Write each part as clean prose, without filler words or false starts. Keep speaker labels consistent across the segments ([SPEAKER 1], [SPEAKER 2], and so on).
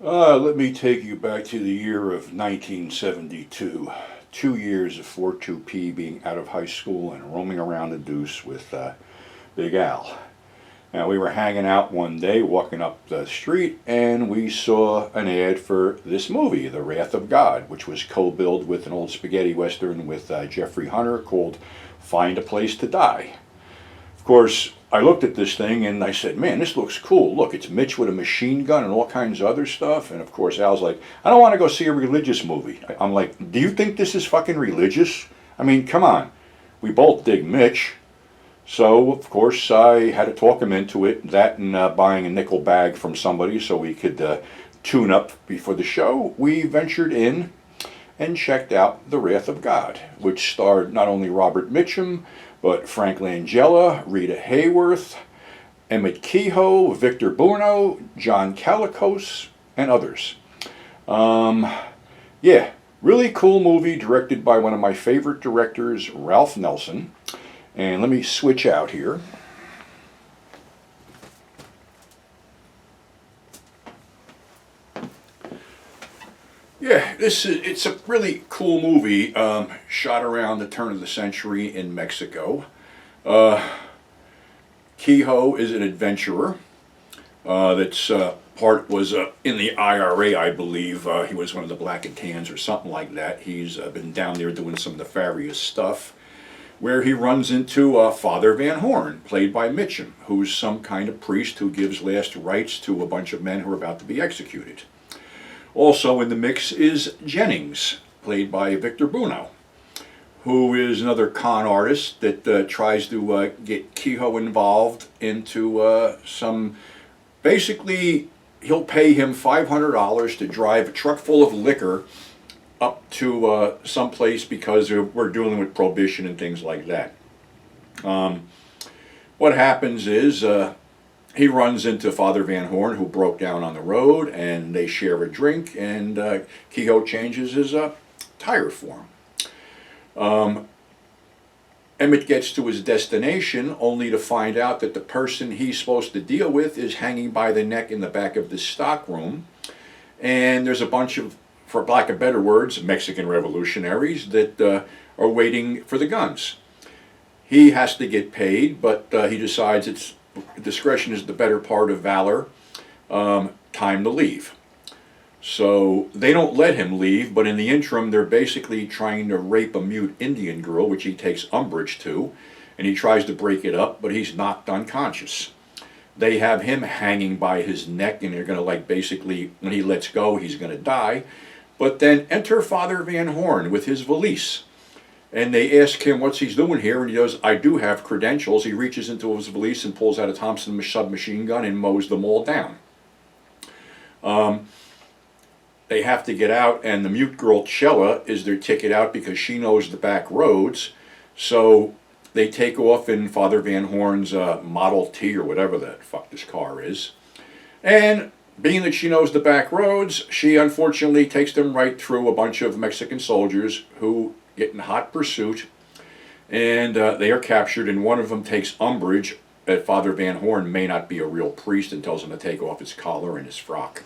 [SPEAKER 1] Let me take you back to the year of 1972. 2 years of 42P being out of high school and roaming around the deuce with Big Al. Now, we were hanging out one day, walking up the street, and we saw an ad for this movie, The Wrath of God, which was co-billed with an old spaghetti western with Jeffrey Hunter called Find a Place to Die. Of course, I looked at this thing and I said, man, this looks cool. Look, it's Mitch with a machine gun and all kinds of other stuff. And of course, Al's like, I don't want to go see a religious movie. I'm like, do you think this is fucking religious? I mean, come on. We both dig Mitch. So, of course, I had to talk him into it. That and buying a nickel bag from somebody so we could tune up before the show. We ventured in and checked out The Wrath of God, which starred not only Robert Mitchum, but Frank Langella, Rita Hayworth, Emmett Kehoe, Victor Buono, John Calicos, and others. Yeah, really cool movie directed by one of my favorite directors, Ralph Nelson. And let me switch out here. Yeah, it's a really cool movie, shot around the turn of the century in Mexico. Kehoe is an adventurer that's part was in the IRA, I believe. He was one of the Black and Tans or something like that. He's been down there doing some nefarious stuff, where he runs into Father Van Horn, played by Mitchum, who's some kind of priest who gives last rites to a bunch of men who are about to be executed. Also in the mix is Jennings, played by Victor Buono, who is another con artist that tries to get Kehoe involved into some... Basically, he'll pay him $500 to drive a truck full of liquor up to some place because we're dealing with prohibition and things like that. What happens is he runs into Father Van Horn, who broke down on the road, and they share a drink, and Kehoe changes his tire for him. Emmett gets to his destination only to find out that the person he's supposed to deal with is hanging by the neck in the back of the stockroom, and there's a bunch of, for lack of better words, Mexican revolutionaries that are waiting for the guns. He has to get paid, but he decides discretion is the better part of valor. Time to leave. So they don't let him leave, but in the interim they're basically trying to rape a mute Indian girl, which he takes umbrage to, and he tries to break it up, but he's knocked unconscious. They have him hanging by his neck, and they're going to, like, basically, when he lets go, he's going to die. But then enter Father Van Horn with his valise. And they ask him what's he's doing here, and he goes, I do have credentials. He reaches into his valise and pulls out a Thompson submachine gun and mows them all down. They have to get out, and the mute girl Chella is their ticket out because she knows the back roads. So they take off in Father Van Horn's Model T or whatever the fuck this car is. And being that she knows the back roads, she unfortunately takes them right through a bunch of Mexican soldiers who get in hot pursuit, and they are captured, and one of them takes umbrage that Father Van Horn may not be a real priest and tells him to take off his collar and his frock.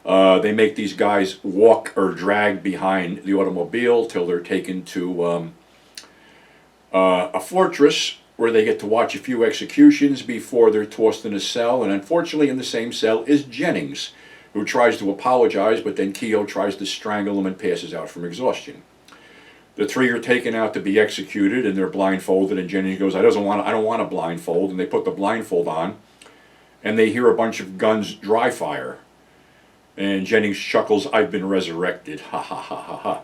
[SPEAKER 1] They make these guys walk or drag behind the automobile till they're taken to a fortress where they get to watch a few executions before they're tossed in a cell, and unfortunately in the same cell is Jennings, who tries to apologize, but then Kehoe tries to strangle him and passes out from exhaustion. The three are taken out to be executed, and they're blindfolded, and Jennings goes, I don't want a blindfold, and they put the blindfold on, and they hear a bunch of guns dry fire. And Jennings chuckles, I've been resurrected, ha ha ha ha ha.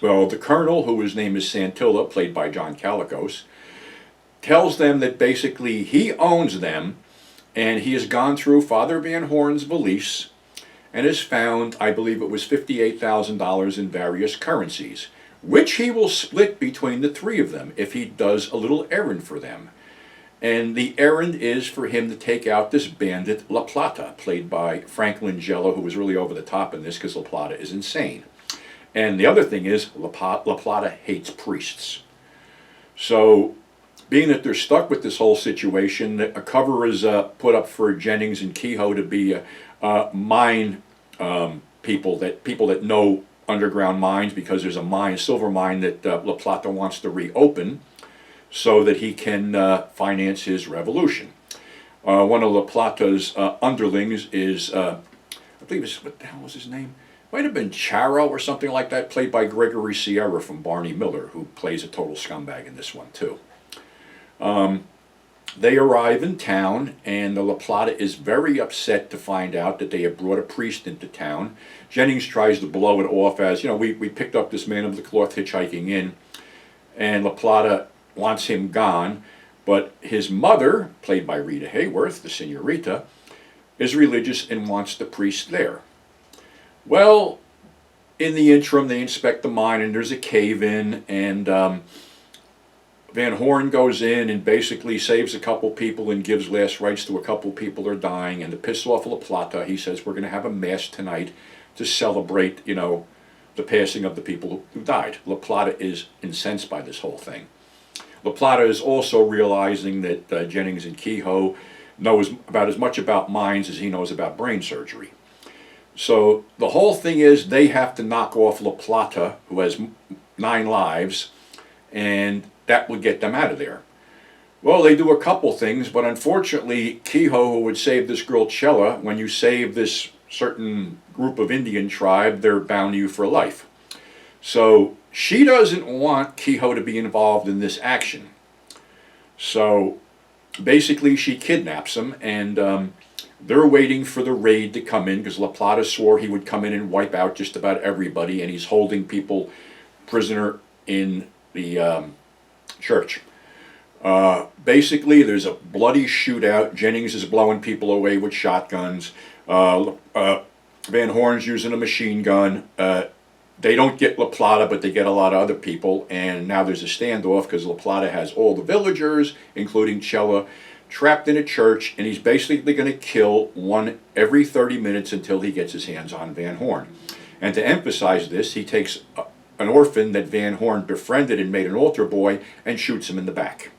[SPEAKER 1] Well, the colonel, whose name is Santilla, played by John Calicos, tells them that basically he owns them, and he has gone through Father Van Horn's valise and has found, I believe it was $58,000 in various currencies, which he will split between the three of them if he does a little errand for them. And the errand is for him to take out this bandit La Plata, played by Frank Langella, who was really over the top in this because La Plata is insane. And the other thing is, La Plata hates priests. So, being that they're stuck with this whole situation, a cover is put up for Jennings and Kehoe to be mine people that know underground mines, because there's a silver mine that La Plata wants to reopen so that he can finance his revolution. One of La Plata's underlings is, I believe it's, what the hell was his name? Might have been Charo or something like that, played by Gregory Sierra from Barney Miller, who plays a total scumbag in this one too. They arrive in town, and the La Plata is very upset to find out that they have brought a priest into town. Jennings tries to blow it off as, you know, we picked up this man of the cloth hitchhiking in, and La Plata wants him gone. But his mother, played by Rita Hayworth, the senorita, is religious and wants the priest there. Well, in the interim, they inspect the mine, and there's a cave-in, and Van Horn goes in and basically saves a couple people and gives last rites to a couple people who are dying. And to piss off La Plata, he says, we're going to have a mass tonight to celebrate, you know, the passing of the people who died. La Plata is incensed by this whole thing. La Plata is also realizing that Jennings and Kehoe knows about as much about mines as he knows about brain surgery. So the whole thing is they have to knock off La Plata, who has 9 lives, and that would get them out of there. Well, they do a couple things, but unfortunately, Kehoe, who would save this girl Chella, when you save this certain group of Indian tribe, they're bound to you for life. So she doesn't want Kehoe to be involved in this action. So basically, she kidnaps him, and they're waiting for the raid to come in, because La Plata swore he would come in and wipe out just about everybody, and he's holding people prisoner in the church. Basically, there's a bloody shootout. Jennings is blowing people away with shotguns. Van Horn's using a machine gun. They don't get La Plata, but they get a lot of other people, and now there's a standoff because La Plata has all the villagers, including Chella, trapped in a church, and he's basically going to kill one every 30 minutes until he gets his hands on Van Horn. And to emphasize this, he takes an orphan that Van Horn befriended and made an altar boy and shoots him in the back.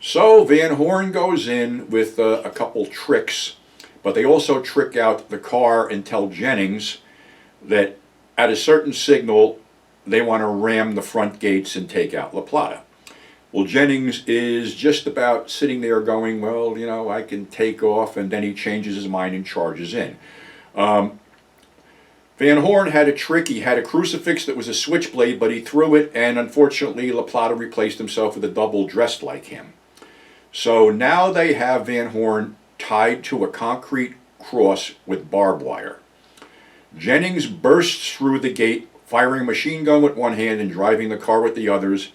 [SPEAKER 1] So Van Horn goes in with a couple tricks, but they also trick out the car and tell Jennings that at a certain signal they want to ram the front gates and take out La Plata. Well, Jennings is just about sitting there going, well, you know, I can take off, and then he changes his mind and charges in. Van Horn had a trick. He had a crucifix that was a switchblade, but he threw it, and unfortunately La Plata replaced himself with a double dressed like him. So now they have Van Horn tied to a concrete cross with barbed wire. Jennings bursts through the gate, firing a machine gun with one hand and driving the car with the others,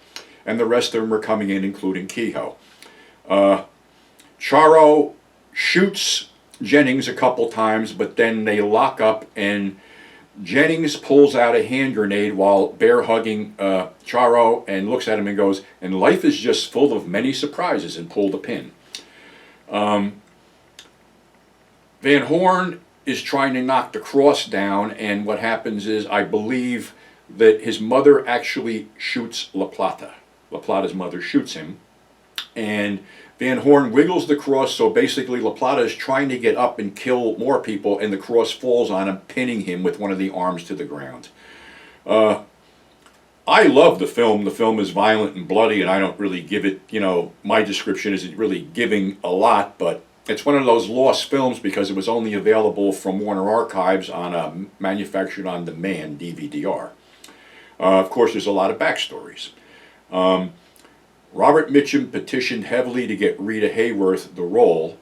[SPEAKER 1] and the rest of them are coming in, including Kehoe. Charo shoots Jennings a couple times, but then they lock up, and Jennings pulls out a hand grenade while bear hugging Charo, and looks at him and goes, and life is just full of many surprises, and pulled a pin. Van Horn is trying to knock the cross down, and what happens is, I believe that his mother actually shoots La Plata. La Plata's mother shoots him, and Van Horn wiggles the cross, so basically La Plata is trying to get up and kill more people, and the cross falls on him, pinning him with one of the arms to the ground. I love the film. The film is violent and bloody, and I don't really give it, you know, my description isn't really giving a lot, but it's one of those lost films because it was only available from Warner Archives on a manufactured on demand DVD-R. Of course, there's a lot of backstories. Robert Mitchum petitioned heavily to get Rita Hayworth the role,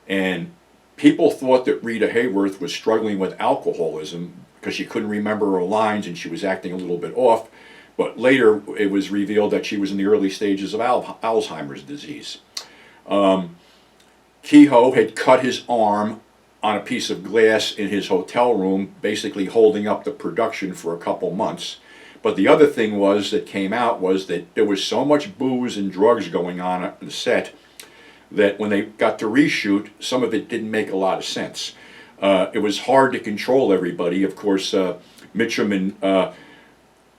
[SPEAKER 1] and people thought that Rita Hayworth was struggling with alcoholism because she couldn't remember her lines and she was acting a little bit off, but later it was revealed that she was in the early stages of Alzheimer's disease. Kehoe had cut his arm on a piece of glass in his hotel room, basically holding up the production for a couple months. But the other thing that came out was that there was so much booze and drugs going on the set that when they got to reshoot, some of it didn't make a lot of sense. It was hard to control everybody. Of course, Mitchum and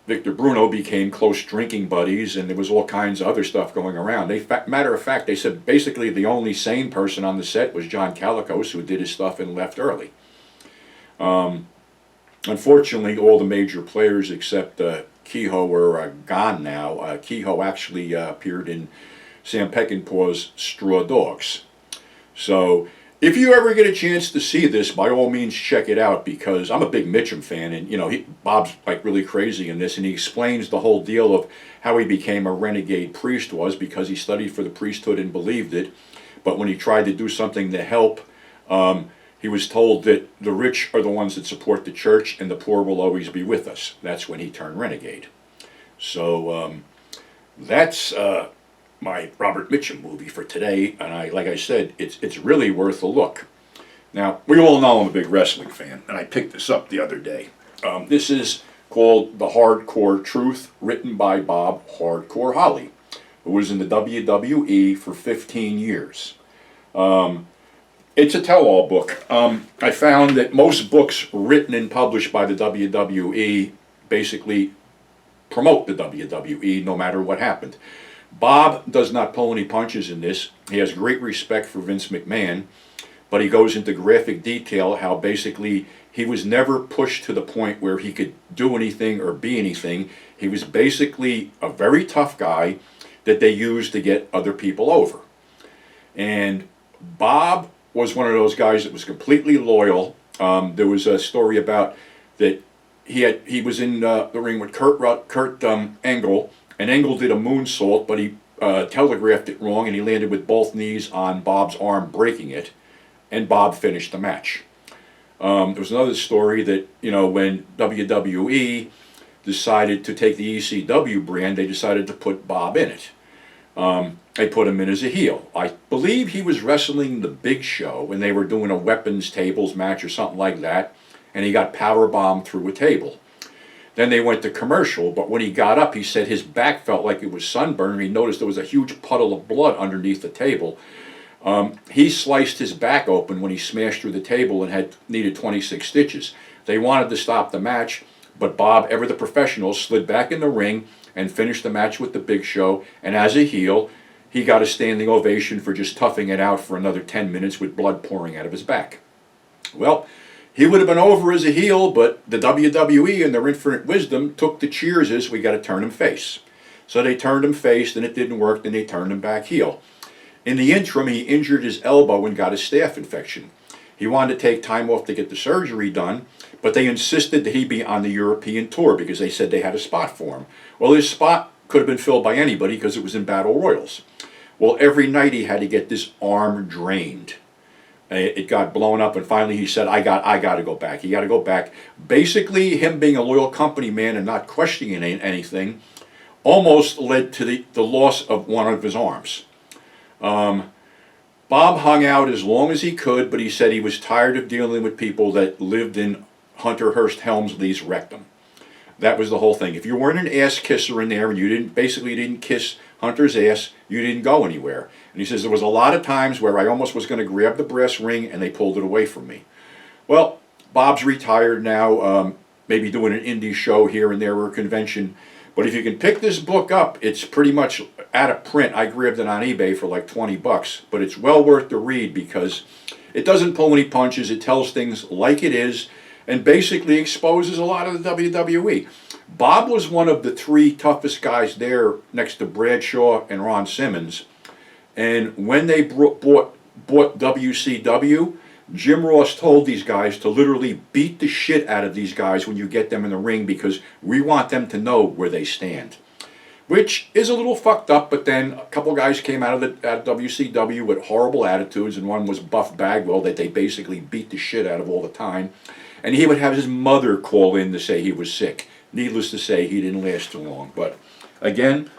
[SPEAKER 1] Victor Bruno became close drinking buddies, and there was all kinds of other stuff going around. Matter of fact, they said basically the only sane person on the set was John Calicos, who did his stuff and left early. Unfortunately, all the major players except Kehoe are gone now. Kehoe actually appeared in Sam Peckinpah's Straw Dogs. So if you ever get a chance to see this, by all means check it out, because I'm a big Mitchum fan, and Bob's like really crazy in this, and he explains the whole deal of how he became a renegade priest was because he studied for the priesthood and believed it, but when he tried to do something to help, he was told that the rich are the ones that support the church and the poor will always be with us. That's when he turned renegade. So that's my Robert Mitchum movie for today, and like I said, it's really worth a look. Now, we all know I'm a big wrestling fan, and I picked this up the other day. This is called The Hardcore Truth, written by Bob Hardcore Holly, who was in the WWE for 15 years. It's a tell-all book. I found that most books written and published by the WWE basically promote the WWE no matter what happened. Bob does not pull any punches in this. He has great respect for Vince McMahon, but he goes into graphic detail how basically he was never pushed to the point where he could do anything or be anything. He was basically a very tough guy that they used to get other people over. And Bob was one of those guys that was completely loyal. There was a story about that he was in the ring with Kurt Angle, and Angle did a moonsault, but he telegraphed it wrong, and he landed with both knees on Bob's arm, breaking it, and Bob finished the match. There was another story that, when WWE decided to take the ECW brand, they decided to put Bob in it. They put him in as a heel. I believe he was wrestling the Big Show, and they were doing a weapons tables match or something like that, and he got powerbombed through a table. Then they went to commercial, but when he got up, he said his back felt like it was sunburned. He noticed there was a huge puddle of blood underneath the table. He sliced his back open when he smashed through the table and needed 26 stitches. They wanted to stop the match, but Bob, ever the professional, slid back in the ring and finished the match with the Big Show, and as a heel, he got a standing ovation for just toughing it out for another 10 minutes with blood pouring out of his back. Well, he would have been over as a heel, but the WWE, in their infinite wisdom, took the cheers as we got to turn him face. So they turned him face, then it didn't work, then they turned him back heel. In the interim, he injured his elbow and got a staph infection. He wanted to take time off to get the surgery done, but they insisted that he be on the European tour because they said they had a spot for him. Well, his spot could have been filled by anybody because it was in Battle Royals. Well, every night he had to get this arm drained. It got blown up, and finally he said, I got to go back. He got to go back. Basically, him being a loyal company man and not questioning anything almost led to the loss of one of his arms. Bob hung out as long as he could, but he said he was tired of dealing with people that lived in Hunter Hearst Helmsley's rectum. That was the whole thing. If you weren't an ass kisser in there and you didn't kiss Hunter's ass, you didn't go anywhere. And he says there was a lot of times where I almost was going to grab the brass ring and they pulled it away from me. Well, Bob's retired now, maybe doing an indie show here and there or a convention. But if you can pick this book up, it's pretty much out of print. I grabbed it on eBay for like $20, but it's well worth the read because it doesn't pull any punches. It tells things like it is and basically exposes a lot of the WWE. Bob was one of the three toughest guys there next to Bradshaw and Ron Simmons. And when they bought WCW, Jim Ross told these guys to literally beat the shit out of these guys when you get them in the ring because we want them to know where they stand. Which is a little fucked up, but then a couple guys came out of WCW with horrible attitudes, and one was Buff Bagwell that they basically beat the shit out of all the time. And he would have his mother call in to say he was sick. Needless to say, he didn't last too long. But again,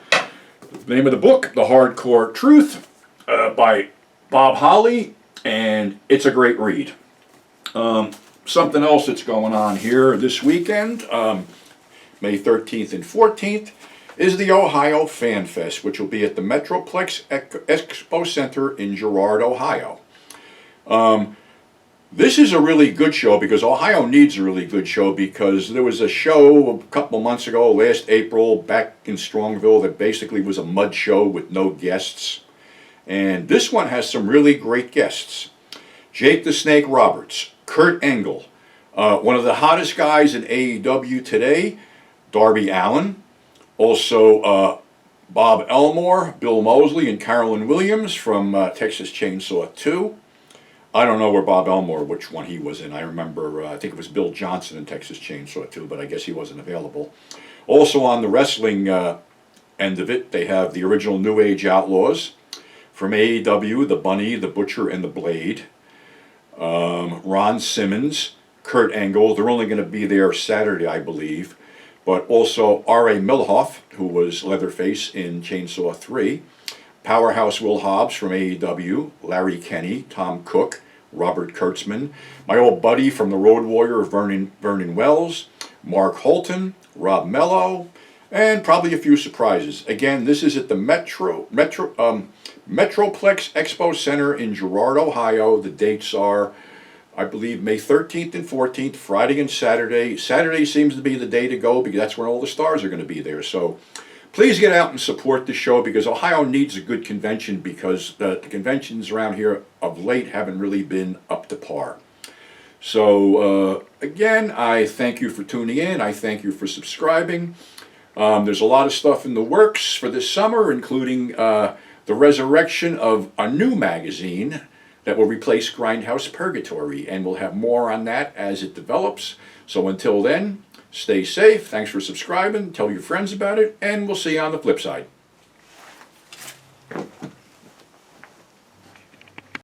[SPEAKER 1] the name of the book, The Hardcore Truth, by Bob Holly, and it's a great read. Something else that's going on here this weekend, May 13th and 14th, is the Ohio Fan Fest, which will be at the Metroplex Expo Center in Girard, Ohio. This is a really good show because Ohio needs a really good show because there was a show a couple of months ago, last April, back in Strongville that basically was a mud show with no guests. And this one has some really great guests. Jake the Snake Roberts, Kurt Angle, One of the hottest guys in AEW today, Darby Allin. Also, Bob Elmore, Bill Mosley, and Carolyn Williams from Texas Chainsaw 2. I don't know where Bob Elmore, which one he was in. I remember, I think it was Bill Johnson in Texas Chainsaw 2, but I guess he wasn't available. Also on the wrestling end of it, they have the original New Age Outlaws. From AEW, the Bunny, the Butcher, and the Blade. Ron Simmons, Kurt Angle. They're only going to be there Saturday, I believe. But also R.A. Milhoff, who was Leatherface in Chainsaw 3. Powerhouse Will Hobbs from AEW. Larry Kenney, Tom Cook, Robert Kurtzman. My old buddy from the Road Warrior, Vernon Wells. Mark Holton, Rob Mello, and probably a few surprises. Again, this is at the Metroplex Expo Center in Girard, Ohio. The dates are, I believe, May 13th and 14th, Friday and Saturday. Saturday seems to be the day to go because that's when all the stars are going to be there. So please get out and support the show because Ohio needs a good convention because the conventions around here of late haven't really been up to par. So again, I thank you for tuning in. I thank you for subscribing. There's a lot of stuff in the works for this summer, including the resurrection of a new magazine that will replace Grindhouse Purgatory, and we'll have more on that as it develops. So until then, stay safe. Thanks for subscribing. Tell your friends about it, and we'll see you on the flip side.